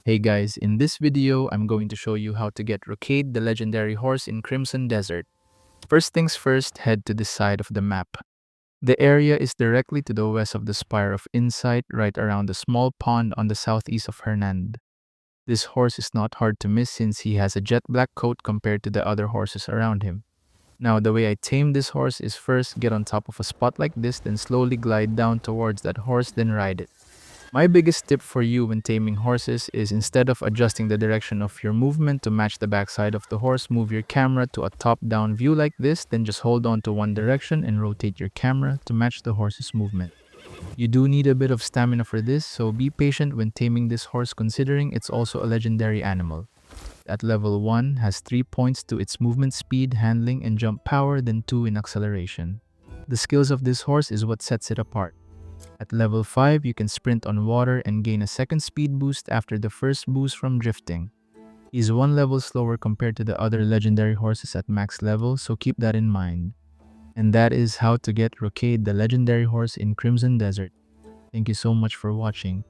Hey guys, in this video, I'm going to show you how to get Rokade, the legendary horse in Crimson Desert. First things first, head to the side of the map. The area is directly to the west of the Spire of Insight, right around the small pond on the southeast of Hernand. This horse is not hard to miss since he has a jet black coat compared to the other horses around him. Now, the way I tame this horse is first get on top of a spot like this, then slowly glide down towards that horse, then ride it. My biggest tip for you when taming horses is instead of adjusting the direction of your movement to match the backside of the horse, move your camera to a top-down view like this, then just hold on to one direction and rotate your camera to match the horse's movement. You do need a bit of stamina for this, so be patient when taming this horse considering it's also a legendary animal. At level 1 has 3 points to its movement speed, handling, and jump power, then 2 in acceleration. The skills of this horse is what sets it apart. At level 5, you can sprint on water and gain a second speed boost after the first boost from drifting. He's one level slower compared to the other legendary horses at max level, so keep that in mind. And that is how to get Rokade, the legendary horse in Crimson Desert. Thank you so much for watching.